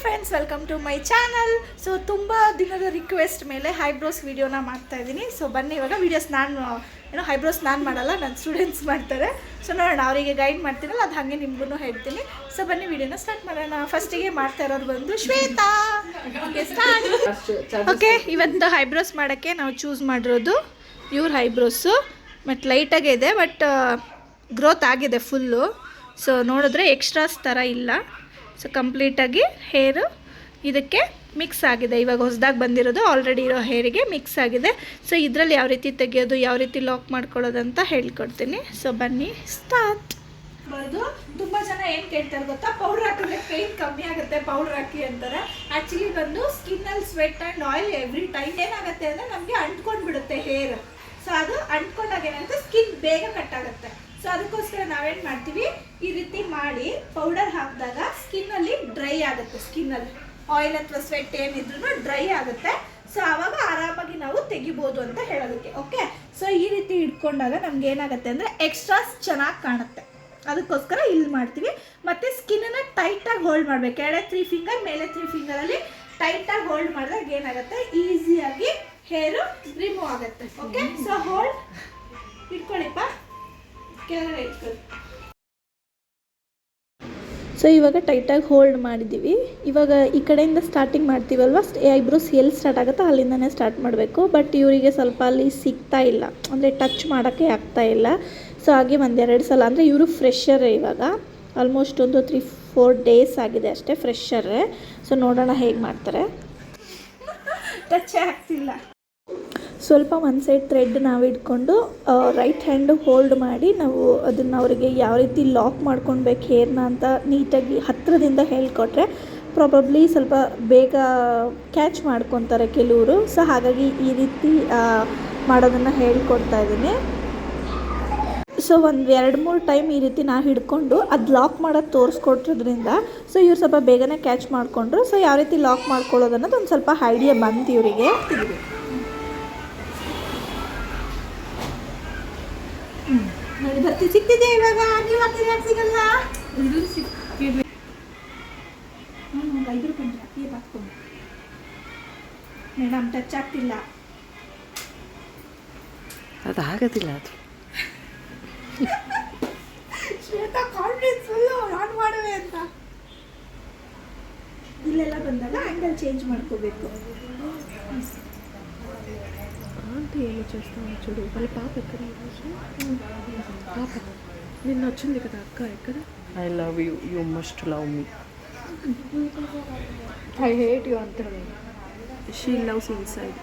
Friends, welcome to my channel. So ತುಂಬ ದಿನದ request ಮೇಲೆ ಹೈಬ್ರೋಸ್ ವೀಡಿಯೋನ ಮಾಡ್ತಾಯಿದ್ದೀನಿ. ಸೊ ಬನ್ನಿ, ಇವಾಗ ವೀಡಿಯೋಸ್ ಹೈಬ್ರೋಸ್ ನಾನು ಮಾಡಲ್ಲ, ನನ್ನ ಸ್ಟೂಡೆಂಟ್ಸ್ ಮಾಡ್ತಾರೆ. ಸೊ ನೋಡೋಣ, ಅವರಿಗೆ ಗೈಡ್ ಮಾಡ್ತೀನಲ್ಲ, ಅದು ಹಾಗೆ ನಿಮಗೂ ಹೇಳ್ತೀನಿ. ಸೊ ಬನ್ನಿ, ವೀಡಿಯೋನ ಸ್ಟಾರ್ಟ್ ಮಾಡೋಣ. ಫಸ್ಟಿಗೆ ಮಾಡ್ತಾ ಇರೋರು ಬಂದು ಶ್ವೇತಾ. ಓಕೆ, ಇವತ್ತು ಹೈಬ್ರೋಸ್ ಮಾಡೋಕ್ಕೆ ನಾವು ಚೂಸ್ ಮಾಡಿರೋದು ಇವ್ರ ಹೈಬ್ರೋಸು. ಮತ್ತು ಲೈಟಾಗೇ ಇದೆ, ಬಟ್ ಗ್ರೋತ್ ಆಗಿದೆ ಫುಲ್ಲು. ಸೊ ನೋಡಿದ್ರೆ ಎಕ್ಸ್ಟ್ರಾಸ್ ಥರ ಇಲ್ಲ. ಸೊ ಕಂಪ್ಲೀಟಾಗಿ ಹೇರು ಇದಕ್ಕೆ ಮಿಕ್ಸ್ ಆಗಿದೆ. ಇವಾಗ ಹೊಸದಾಗಿ ಬಂದಿರೋದು ಆಲ್ರೆಡಿ ಇರೋ ಹೇರಿಗೆ ಮಿಕ್ಸ್ ಆಗಿದೆ. ಸೊ ಇದರಲ್ಲಿ ಯಾವ ರೀತಿ ತೆಗೆಯೋದು, ಯಾವ ರೀತಿ ಲಾಕ್ ಮಾಡ್ಕೊಳ್ಳೋದು ಅಂತ ಹೇಳ್ಕೊಡ್ತೀನಿ. ಸೊ ಬನ್ನಿ, ಸ್ಟಾರ್ಟ್ ಮಾಡೋದು. ತುಂಬ ಜನ ಏನು ಕೇಳ್ತಾರೆ ಗೊತ್ತಾ, ಪೌಡ್ರ್ ಹಾಕಿದ್ರೆ ಪೇನ್ ಕಮ್ಮಿ ಆಗುತ್ತೆ, ಪೌಡ್ರ್ ಹಾಕಿ ಅಂತಾರೆ. ಆ್ಯಕ್ಚುಲಿ ಬಂದು ಸ್ಕಿನ್ನಲ್ಲಿ sweat and oil every time ಏನಾಗುತ್ತೆ ಅಂದರೆ ನಮಗೆ ಅಂಟ್ಕೊಂಡು ಬಿಡುತ್ತೆ ಹೇರ್. ಸೊ ಅದು ಅಂಟ್ಕೊಂಡಾಗ ಏನಾಗುತ್ತೆ, ಸ್ಕಿನ್ ಬೇಗ ಕಟ್ಟಾಗುತ್ತೆ. ಸೊ ಅದಕ್ಕೋಸ್ಕರ ನಾವೇನು ಮಾಡ್ತೀವಿ, ಈ ರೀತಿ ಮಾಡಿ ಪೌಡರ್ ಹಾಕಿದಾಗ ಸ್ಕಿನ್ನಲ್ಲಿ ಡ್ರೈ ಆಗುತ್ತೆ. ಸ್ಕಿನ್ನಲ್ಲಿ ಆಯಿಲ್ ಅಥವಾ ಸ್ವೆಟ್ ಏನಿದ್ರು ಡ್ರೈ ಆಗುತ್ತೆ. ಸೊ ಆವಾಗ ಆರಾಮಾಗಿ ನಾವು ತೆಗಿಬೋದು ಅಂತ ಹೇಳೋದಕ್ಕೆ. ಓಕೆ, ಸೊ ಈ ರೀತಿ ಇಟ್ಕೊಂಡಾಗ ನಮ್ಗೆ ಏನಾಗುತ್ತೆ ಅಂದರೆ ಎಕ್ಸ್ಟ್ರಾಸ್ ಚೆನ್ನಾಗಿ ಕಾಣುತ್ತೆ. ಅದಕ್ಕೋಸ್ಕರ ಇಲ್ಲಿ ಮಾಡ್ತೀವಿ. ಮತ್ತು ಸ್ಕಿನ್ನನ್ನು ಟೈಟಾಗಿ ಹೋಲ್ಡ್ ಮಾಡಬೇಕು. ಕೆಳಗೆ 3 ಫಿಂಗರ್, ಮೇಲೆ 3 ಫಿಂಗರಲ್ಲಿ ಟೈಟಾಗಿ ಹೋಲ್ಡ್ ಮಾಡಿದಾಗ ಏನಾಗುತ್ತೆ, ಈಸಿಯಾಗಿ ಹೇರು ರಿಮೂವ್ ಆಗುತ್ತೆ. ಓಕೆ, ಸೊ ಹೋಲ್ಡ್ ಇಟ್ಕೊಳ್ಳಿಪ್ಪ, ಕೆಳಗಡೆ ಇಟ್ಕೊಳ್ಳಿ. ಸೊ ಇವಾಗ ಟೈಟಾಗಿ ಹೋಲ್ಡ್ ಮಾಡಿದ್ದೀವಿ. ಇವಾಗ ಈ ಕಡೆಯಿಂದ ಸ್ಟಾರ್ಟಿಂಗ್ ಮಾಡ್ತೀವಲ್ವ, ಐಬ್ರೋಸ್ ಎಲ್ಲಿ ಸ್ಟಾರ್ಟ್ ಆಗುತ್ತೋ ಅಲ್ಲಿಂದನೇ ಸ್ಟಾರ್ಟ್ ಮಾಡಬೇಕು. ಬಟ್ ಇವರಿಗೆ ಸ್ವಲ್ಪ ಅಲ್ಲಿ ಸಿಗ್ತಾ ಇಲ್ಲ, ಅಂದರೆ ಟಚ್ ಮಾಡೋಕ್ಕೆ ಆಗ್ತಾ ಇಲ್ಲ. ಸೊ ಹಾಗೆ ಒಂದೆರಡು ಸಲ, ಅಂದರೆ ಇವರು ಫ್ರೆಶರೇ, ಇವಾಗ ಆಲ್ಮೋಸ್ಟ್ ಒಂದು 3-4 ಡೇಸ್ ಆಗಿದೆ ಅಷ್ಟೇ, ಫ್ರೆಶರೇ. ಸೊ ನೋಡೋಣ ಹೇಗೆ ಮಾಡ್ತಾರೆ. ಟಚ್ ಆಗ್ತಿಲ್ಲ. ಸ್ವಲ್ಪ ಒಂದು ಸೈಡ್ ಥ್ರೆಡ್ ನಾವು ಇಟ್ಕೊಂಡು ರೈಟ್ ಹ್ಯಾಂಡು ಹೋಲ್ಡ್ ಮಾಡಿ ನಾವು ಅದನ್ನು ಅವರಿಗೆ ಯಾವ ರೀತಿ ಲಾಕ್ ಮಾಡ್ಕೊಳ್ಬೇಕು ಹೇರ್ನ ಅಂತ ನೀಟಾಗಿ ಹತ್ತಿರದಿಂದ ಹೇಳ್ಕೊಟ್ರೆ ಪ್ರಾಬಬ್ಲಿ ಸ್ವಲ್ಪ ಬೇಗ ಕ್ಯಾಚ್ ಮಾಡ್ಕೊತಾರೆ ಕೆಲವರು. ಸೊ ಹಾಗಾಗಿ ಈ ರೀತಿ ಮಾಡೋದನ್ನು ಹೇಳ್ಕೊಡ್ತಾ ಇದ್ದೀನಿ. ಸೊ ಒಂದು 2-3 ಟೈಮ್ ಈ ರೀತಿ ನಾವು ಹಿಡ್ಕೊಂಡು ಅದು ಲಾಕ್ ಮಾಡೋದು ತೋರಿಸ್ಕೊಟ್ಟಿದ್ರಿಂದ ಸೊ ಇವ್ರು ಸ್ವಲ್ಪ ಬೇಗನೆ ಕ್ಯಾಚ್ ಮಾಡಿಕೊಂಡ್ರು. ಸೊ ಯಾವ ರೀತಿ ಲಾಕ್ ಮಾಡ್ಕೊಳ್ಳೋದು ಅನ್ನೋದು ಒಂದು ಸ್ವಲ್ಪ ಐಡಿಯಾ ಬಂತು ಇವರಿಗೆ. ನೋಡಿ, ಬರ್ತಿ ಸಿಕ್ತಿದೆ ಇವಾಗ. ನೀವು ಹಾಕಿದ್ರೆ ಯಾಕೆ ಸಿಗಲ್ಲ? ಮೇಡಮ್ ಟಚ್ ಆಗ್ತಿಲ್ಲ, ಅದು ಆಗೋದಿಲ್ಲ. ಅದು ಶ್ವೇತಾ ಕಾನ್ಫಿಡೆನ್ಸ್ ಫುಲ್ಲು ನಾನು ಮಾಡುವೆ ಅಂತ. ಇಲ್ಲೆಲ್ಲ ಬಂದಾಗ ಆ್ಯಂಗಲ್ చంజ్ ಮಾಡ್ಕೋಬೇಕು. అంటే ఏం చేస్తాను చూడు, వాళ్ళ పాప ఎక్కడ, పాప నిన్న వచ్చింది కదా అక్క, ఎక్కడ? I love you, you must love me. I hate you అంటారు. She loves inside.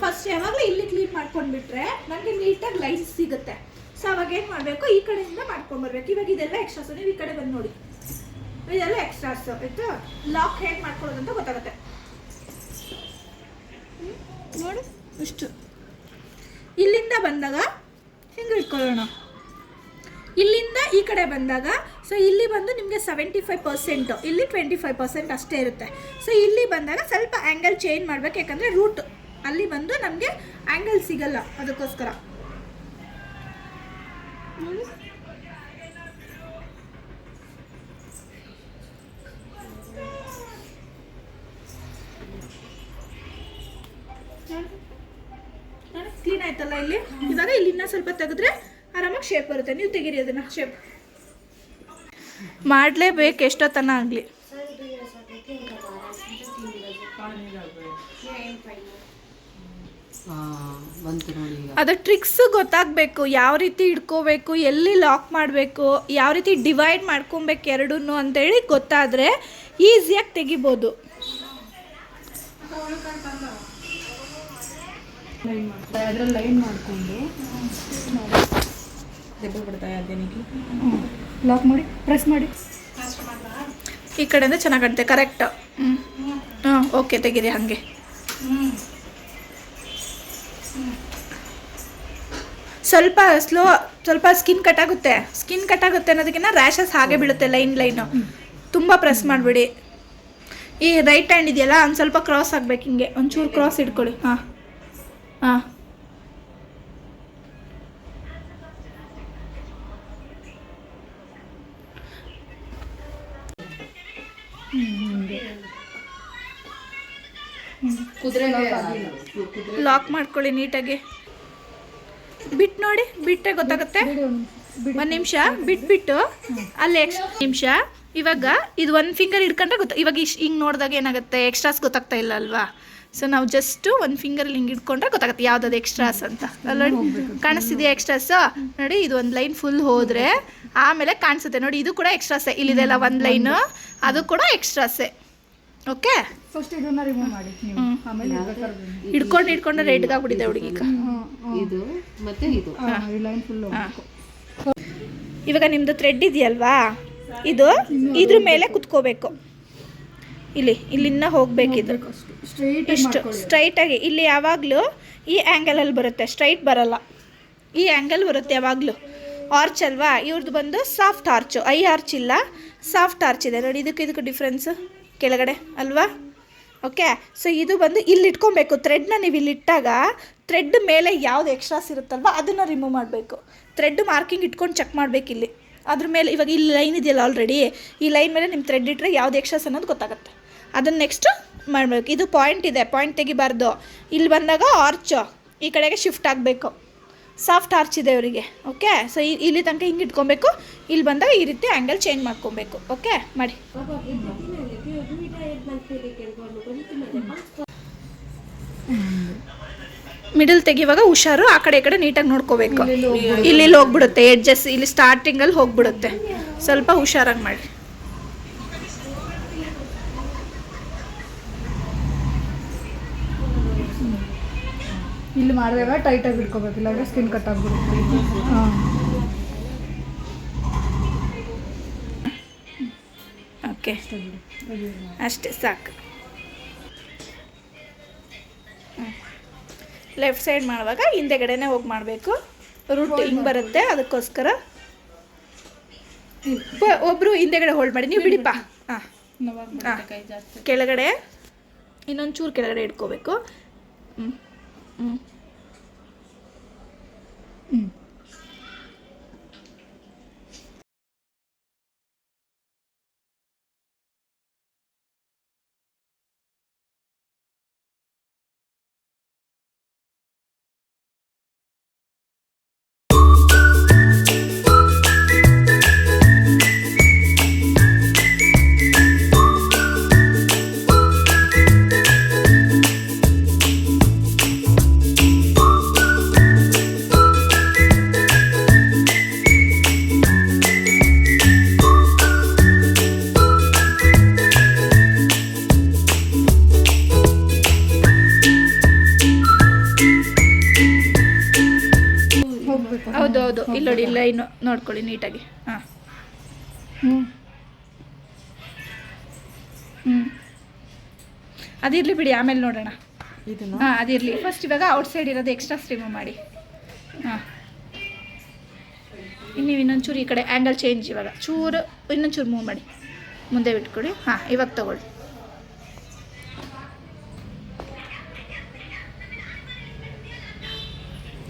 ಫಸ್ಟ್ ಯಾವಾಗಲೂ ಇಲ್ಲಿ ಕ್ಲೀನ್ ಮಾಡ್ಕೊಂಡ್ಬಿಟ್ರೆ ನನಗೆ ನೀಟಾಗಿ ಲೈನ್ಸ್ ಸಿಗುತ್ತೆ. ಸೊ ಅವಾಗ ಏನು ಮಾಡಬೇಕು, ಈ ಕಡೆಯಿಂದ ಮಾಡ್ಕೊಂಬರ್ಬೇಕು. ಇವಾಗ ಇದೆಲ್ಲ ಎಕ್ಸ್ಟ್ರಾಸು, ನೀವು ಈ ಕಡೆ ಬಂದು ನೋಡಿ, ಇದೆಲ್ಲ ಎಕ್ಸ್ಟ್ರಾಸು ಆಯಿತಾ. ಲಾಕ್ ಹೇಗೆ ಮಾಡ್ಕೊಳ್ಳೋದು ಅಂತ ಗೊತ್ತಾಗುತ್ತೆ ನೋಡಿ. ಇಷ್ಟು ಇಲ್ಲಿಂದ ಬಂದಾಗ ಹಿಂಗೆ ಇಟ್ಕೊಳ್ಳೋಣ. ಇಲ್ಲಿಂದ ಈ ಕಡೆ ಬಂದಾಗ ಸೊ ಇಲ್ಲಿ ಬಂದು ನಿಮಗೆ 75%, ಇಲ್ಲಿ 25% ಅಷ್ಟೇ ಇರುತ್ತೆ. ಸೊ ಇಲ್ಲಿ ಬಂದಾಗ ಸ್ವಲ್ಪ ಆ್ಯಂಗಲ್ ಚೇಂಜ್ ಮಾಡಬೇಕು, ಯಾಕಂದರೆ ರೂಟ್ ಅಲ್ಲಿ ಬಂದು ನಮಗೆ ಆ್ಯಂಗಲ್ ಸಿಗಲ್ಲ. ಅದಕ್ಕೋಸ್ಕರ ಕ್ಲೀನ್ ಆಯ್ತಲ್ಲ ಇಲ್ಲಿ. ಇವಾಗ ಇಲ್ಲಿಂದ ಸ್ವಲ್ಪ ತೆಗೆದ್ರೆ ಆರಾಮಾಗಿ ಶೇಪ್ ಬರುತ್ತೆ. ನೀವು ತೆಗೀರಿ ಅದನ್ನು, ಶೇಪ್ ಮಾಡಲೇಬೇಕು ಎಷ್ಟೊತ್ತನ ಆಗಲಿ. ಅದು ಟ್ರಿಕ್ಸ್ ಗೊತ್ತಾಗಬೇಕು, ಯಾವ ರೀತಿ ಇಟ್ಕೋಬೇಕು, ಎಲ್ಲಿ ಲಾಕ್ ಮಾಡಬೇಕು, ಯಾವ ರೀತಿ ಡಿವೈಡ್ ಮಾಡ್ಕೊಬೇಕು ಎರಡನ್ನೂ ಅಂತೇಳಿ ಗೊತ್ತಾದರೆ ಈಸಿಯಾಗಿ ತೆಗಿಬೋದು. ಅದರಲ್ಲಿ ಲೈನ್ ಮಾಡಿಕೊಂಡು ದೆಬ್ಬ ಬಿಡ್ತಾ ಇದ್ದೇನೆ. ಲಾಕ್ ಮಾಡಿ, ಪ್ರೆಸ್ ಮಾಡಿ, ಈ ಕಡೆಯಿಂದ ಚೆನ್ನಾಗಿ ಕಾಣುತ್ತೆ. ಕರೆಕ್ಟ್. ಹಾಂ, ಓಕೆ, ತೆಗೀರಿ ಹಾಗೆ. ಸ್ವಲ್ಪ ಸ್ವಲ್ಪ ಸ್ಕಿನ್ ಕಟ್ಟಾಗುತ್ತೆ ಅನ್ನೋದಕ್ಕಿಂತ ರ್ಯಾಷಸ್ ಹಾಗೆ ಬೀಳುತ್ತೆ, ಲೈನು. ತುಂಬ ಪ್ರೆಸ್ ಮಾಡಿಬಿಡಿ. ಈ ರೈಟ್ ಹ್ಯಾಂಡ್ ಇದೆಯಲ್ಲ, ಒಂದು ಸ್ವಲ್ಪ ಕ್ರಾಸ್ ಆಗಬೇಕು, ಹಿಂಗೆ ಒಂಚೂರು ಕ್ರಾಸ್ ಇಟ್ಕೊಳ್ಳಿ. ಹಾಂ ಹಾಂ ಲಾಕ್ ಮಾಡ್ಕೊಳ್ಳಿ ನೀಟಾಗಿ. ಬಿಟ್ಟು ನೋಡಿ, ಬಿಟ್ಟರೆ ಗೊತ್ತಾಗುತ್ತೆ. ಒಂದು ನಿಮಿಷ ಬಿಟ್ಬಿಟ್ಟು ಅಲ್ಲಿ ನಿಮಿಷ. ಇವಾಗ ಇದು ಒಂದು ಫಿಂಗರ್ ಹಿಡ್ಕೊಂಡ್ರೆ ಇವಾಗ ಹಿಂಗೆ ನೋಡಿದಾಗ ಏನಾಗುತ್ತೆ, ಎಕ್ಸ್ಟ್ರಾಸ್ ಗೊತ್ತಾಗ್ತಾ ಇಲ್ಲ ಅಲ್ವಾ. ಸೊ ನಾವು ಜಸ್ಟ್ ಒಂದು ಫಿಂಗರಲ್ಲಿ ಹಿಂಗೆ ಹಿಡ್ಕೊಂಡ್ರೆ ಗೊತ್ತಾಗುತ್ತೆ ಯಾವ್ದಾದ್ರು ಎಕ್ಸ್ಟ್ರಾಸ್ ಅಂತ. ಅಲ್ಲ ಕಾಣಿಸ್ತಿದೆಯಾ ಎಕ್ಸ್ಟ್ರಾಸ್? ನೋಡಿ, ಇದು ಒಂದು ಲೈನ್ ಫುಲ್ ಹೋದರೆ ಆಮೇಲೆ ಕಾಣಿಸುತ್ತೆ ನೋಡಿ, ಇದು ಕೂಡ ಎಕ್ಸ್ಟ್ರಾಸೆ. ಇಲ್ಲಿದೆಲ್ಲ ಒಂದು ಲೈನು, ಅದು ಕೂಡ ಎಕ್ಸ್ಟ್ರಾಸೆ. ಓಕೆ, ಫಸ್ಟ್ ಇದನ್ನ ರಿಮೂವ್ ಮಾಡಿ ನೀವು, ಆಮೇಲೆ ಹಿಡ್ಕೊಂಡು ರೆಡ್ಗಾಗ್ಬಿಟ್ಟಿದೆ ಹುಡುಗಿಗ. ಇದು ಮತ್ತೆ ಇದು ಈ ಲೈನ್ ಫುಲ್ ಹೋಗ್ಬೇಕು. ಇವಾಗ ನಿಮ್ಮದು ಥ್ರೆಡ್ ಇದೆಯಲ್ವಾ, ಇದು ಇದ್ರ ಮೇಲೆ ಕುತ್ಕೋಬೇಕು. ಇಲ್ಲಿಂದ ಹೋಗ್ಬೇಕಿದು ಇಷ್ಟು ಸ್ಟ್ರೈಟಾಗಿ. ಇಲ್ಲಿ ಯಾವಾಗಲೂ ಈ ಆ್ಯಂಗಲಲ್ಲಿ ಬರುತ್ತೆ, ಸ್ಟ್ರೈಟ್ ಬರಲ್ಲ. ಈ ಆ್ಯಂಗಲ್ ಬರುತ್ತೆ ಯಾವಾಗಲೂ. ಆರ್ಚ್ ಅಲ್ವಾ, ಇವ್ರದ್ದು ಬಂದು ಸಾಫ್ಟ್ ಆರ್ಚು, ಐ ಆರ್ಚ್ ಇಲ್ಲ, ಸಾಫ್ಟ್ ಆರ್ಚ್ ಇದೆ ನೋಡಿ. ಇದಕ್ಕೆ ಡಿಫ್ರೆನ್ಸು ಕೆಳಗಡೆ ಅಲ್ವಾ. ಓಕೆ, ಸೊ ಇದು ಬಂದು ಇಲ್ಲಿ ಇಟ್ಕೊಬೇಕು. ಥ್ರೆಡ್ನ ನೀವು ಇಲ್ಲಿ ಇಟ್ಟಾಗ ಥ್ರೆಡ್ ಮೇಲೆ ಯಾವ್ದು ಎಕ್ಸ್ಟ್ರಾಸ್ ಇರುತ್ತಲ್ವ ಅದನ್ನು ರಿಮೂವ್ ಮಾಡಬೇಕು. ಥ್ರೆಡ್ ಮಾರ್ಕಿಂಗ್ ಇಟ್ಕೊಂಡು ಚೆಕ್ ಮಾಡಬೇಕು ಇಲ್ಲಿ ಅದ್ರ ಮೇಲೆ. ಇವಾಗ ಇಲ್ಲಿ ಲೈನ್ ಇದೆಯಲ್ಲ ಆಲ್ರೆಡಿ, ಈ ಲೈನ್ ಮೇಲೆ ನಿಮ್ಮ ಥ್ರೆಡ್ ಇಟ್ಟರೆ ಯಾವ್ದು ಎಕ್ಸ್ಟ್ರಾಸ್ ಅನ್ನೋದು ಗೊತ್ತಾಗುತ್ತೆ. ಅದನ್ನು ನೆಕ್ಸ್ಟು ಮಾಡಬೇಕು. ಇದು ಪಾಯಿಂಟ್ ಇದೆ, ಪಾಯಿಂಟ್ ತೆಗಿಬಾರ್ದು. ಇಲ್ಲಿ ಬಂದಾಗ ಆರ್ಚು ಈ ಕಡೆಗೆ ಶಿಫ್ಟ್ ಆಗಬೇಕು. ಸಾಫ್ಟ್ ಆರ್ಚ್ ಇದೆ ಅವರಿಗೆ. ಓಕೆ, ಸೊ ಇಲ್ಲಿ ತನಕ ಹಿಂಗೆ ಇಟ್ಕೊಬೇಕು. ಇಲ್ಲಿ ಬಂದಾಗ ಈ ರೀತಿ ಆ್ಯಂಗಲ್ ಚೇಂಜ್ ಮಾಡ್ಕೊಬೇಕು. ಓಕೆ, ಮಾಡಿ. ಮಿಡಲ್ ತೆಗಿವಾಗ ಹುಷಾರು, ಆ ಕಡೆ ಈ ಕಡೆ ನೀಟಾಗಿ ನೋಡ್ಕೋಬೇಕು. ಇಲ್ಲಿ ಹೋಗ್ಬಿಡುತ್ತೆ ಎಡ್ಜಸ್, ಇಲ್ಲಿ ಸ್ಟಾರ್ಟಿಂಗಲ್ಲಿ ಹೋಗ್ಬಿಡುತ್ತೆ. ಸ್ವಲ್ಪ ಹುಷಾರಾಗಿ ಮಾಡಿ. ಇಲ್ಲಿ ಮಾಡಿದಾಗ ಟೈಟಾಗಿ ಇಟ್ಕೋಬೇಕು, ಇಲ್ಲಾಂದ್ರೆ ಸ್ಕಿನ್ ಕಟ್ ಆಗ್ಬಿಡುತ್ತೆ. ಹಾಂ, ಓಕೆ, ಅಷ್ಟೇ ಸಾಕು. ಲೆಫ್ಟ್ ಸೈಡ್ ಮಾಡುವಾಗ ಹಿಂದೆಗಡೆನೇ ಹೋಗಿ ಮಾಡಬೇಕು. ರೂಟ್ ಹಿಂಗೆ ಬರುತ್ತೆ, ಅದಕ್ಕೋಸ್ಕರ ಒಬ್ಬರು ಹಿಂದೆಗಡೆ ಹೋಲ್ಡ್ ಮಾಡಿ. ನೀವು ಬಿಡಿಪ್ಪ. ಹಾಂ, ಕೆಳಗಡೆ ಇನ್ನೊಂದು ಚೂರು ಕೆಳಗಡೆ ಇಟ್ಕೋಬೇಕು. ಹ್ಞೂ ಹ್ಞೂ ಹ್ಞೂ ಹೌದು, ಇಲ್ಲಿ ನೋಡಿ, ಲೈನು ನೋಡ್ಕೊಳ್ಳಿ ನೀಟಾಗಿ. ಹಾಂ, ಹ್ಞೂ ಅದಿರಲಿ ಬಿಡಿ, ಆಮೇಲೆ ನೋಡೋಣ. ಇದನ್ನ ಹಾಂ, ಅದಿರಲಿ. ಫಸ್ಟ್ ಇವಾಗ ಔಟ್ಸೈಡ್ ಇರೋದು ಎಕ್ಸ್ಟ್ರಾಸ್ ರಿಮೂವ್ ಮಾಡಿ. ಹಾಂ, ನೀವು ಇನ್ನೊಂಚೂರು ಈ ಕಡೆ ಆ್ಯಂಗಲ್ ಚೇಂಜ್. ಇವಾಗ ಚೂರು ಇನ್ನೊಂಚೂರು ಮೂವ್ ಮಾಡಿ, ಮುಂದೆ ಬಿಟ್ಕೊಡಿ. ಹಾಂ, ಇವಾಗ ತಗೊಳ್ಳಿ.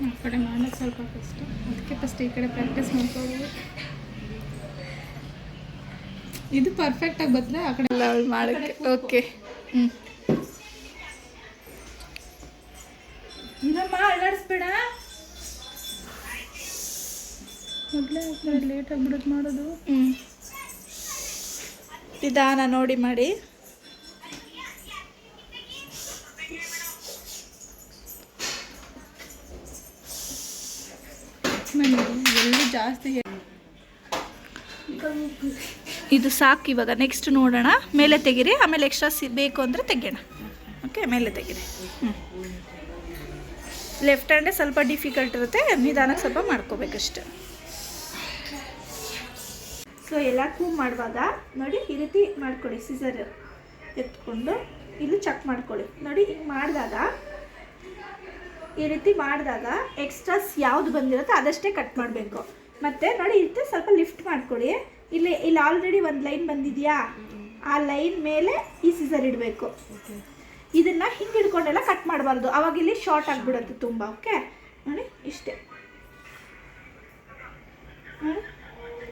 ಆ ಕಡೆ ಮಾಡೋದು ಸ್ವಲ್ಪ ಕಷ್ಟ, ಅದಕ್ಕೆ ಫಸ್ಟ್ ಈ ಕಡೆ ಪ್ರಾಕ್ಟೀಸ್ ಮಾಡ್ಕೊಳ್ಳೋದು. ಇದು ಪರ್ಫೆಕ್ಟಾಗಿ ಬದಲೇ ಆ ಕಡೆ ಎಲ್ಲ ಮಾಡೋಕ್ಕೆ. ಓಕೆ, ಹ್ಞೂ, ಇನ್ನಮ್ಮ ಅಲ್ಲಾಡಿಸ್ಬೇಡ. ಮೊದಲೇ ಲೇಟ್ ಆಗಿಬಿಡೋದು ಮಾಡೋದು. ಹ್ಞೂ, ನಿಧಾನ ನೋಡಿ ಮಾಡಿ. ಎಲ್ಲಿ ಜಾಸ್ತಿ ಇದು ಸಾಕು. ಇವಾಗ ನೆಕ್ಸ್ಟ್ ನೋಡೋಣ. ಮೇಲೆ ತೆಗೀರಿ, ಆಮೇಲೆ ಎಕ್ಸ್ಟ್ರಾ ಬೇಕು ಅಂದರೆ ತೆಗೆಯೋಣ. ಓಕೆ, ಮೇಲೆ ತೆಗೀರಿ. ಹ್ಞೂ, ಲೆಫ್ಟ್ ಹ್ಯಾಂಡೇ ಸ್ವಲ್ಪ ಡಿಫಿಕಲ್ಟ್ ಇರುತ್ತೆ, ನಿಧಾನಕ್ಕೆ ಸ್ವಲ್ಪ ಮಾಡ್ಕೋಬೇಕಷ್ಟೆ. ಸೊ ಎಲ್ಲಕ್ಕೂ ಮಾಡುವಾಗ ನೋಡಿ ಈ ರೀತಿ ಮಾಡ್ಕೊಳ್ಳಿ. ಸಿಸರ್ ಎತ್ಕೊಂಡು ಇಲ್ಲಿ ಚೆಕ್ ಮಾಡ್ಕೊಳ್ಳಿ. ನೋಡಿ ಹಿಂಗೆ ಮಾಡಿದಾಗ, ಈ ರೀತಿ ಮಾಡಿದಾಗ ಎಕ್ಸ್ಟ್ರಾಸ್ ಯಾವುದು ಬಂದಿರುತ್ತೋ ಅದಷ್ಟೇ ಕಟ್ ಮಾಡಬೇಕು. ಮತ್ತು ನೋಡಿ ಈ ರೀತಿ ಸ್ವಲ್ಪ ಲಿಫ್ಟ್ ಮಾಡ್ಕೊಳ್ಳಿ. ಇಲ್ಲಿ ಆಲ್ರೆಡಿ ಒಂದು ಲೈನ್ ಬಂದಿದೆಯಾ, ಆ ಲೈನ್ ಮೇಲೆ ಈ ಸಿಸರ್ ಇಡಬೇಕು. ಇದನ್ನು ಹಿಂಗೆ ಹಿಡ್ಕೊಂಡೆಲ್ಲ ಕಟ್ ಮಾಡಬಾರ್ದು, ಅವಾಗ ಇಲ್ಲಿ ಶಾರ್ಟ್ ಆಗಿಬಿಡುತ್ತೆ ತುಂಬ. ಓಕೆ, ನೋಡಿ ಇಷ್ಟೇ.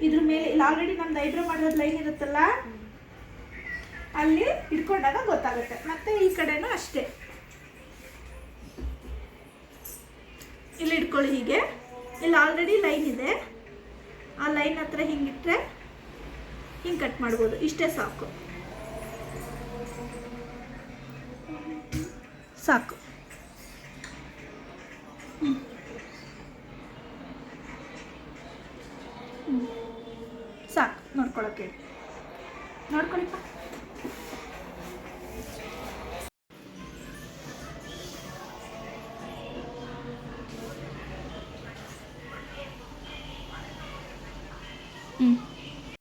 ಇದ್ರ ಮೇಲೆ ಇಲ್ಲಿ ಆಲ್ರೆಡಿ ನಮ್ದು ಐಬ್ರೋ ಮಾಡಿರೋದು ಲೈನ್ ಇರುತ್ತಲ್ಲ, ಅಲ್ಲಿ ಹಿಡ್ಕೊಂಡಾಗ ಗೊತ್ತಾಗುತ್ತೆ. ಮತ್ತು ಈ ಕಡೆನೂ ಅಷ್ಟೇ, ಇಲ್ಲಿ ಇಟ್ಕೊಳ್ಳಿ. ಹೀಗೆ ಇಲ್ಲಿ ಆಲ್ರೆಡಿ ಲೈನ್ ಇದೆ, ಆ ಲೈನ್ ಹತ್ರ ಹಿಂಗಿಟ್ರೆ ಹಿಂಗೆ ಕಟ್ ಮಾಡ್ಬೋದು. ಇಷ್ಟೇ ಸಾಕು ಸಾಕು.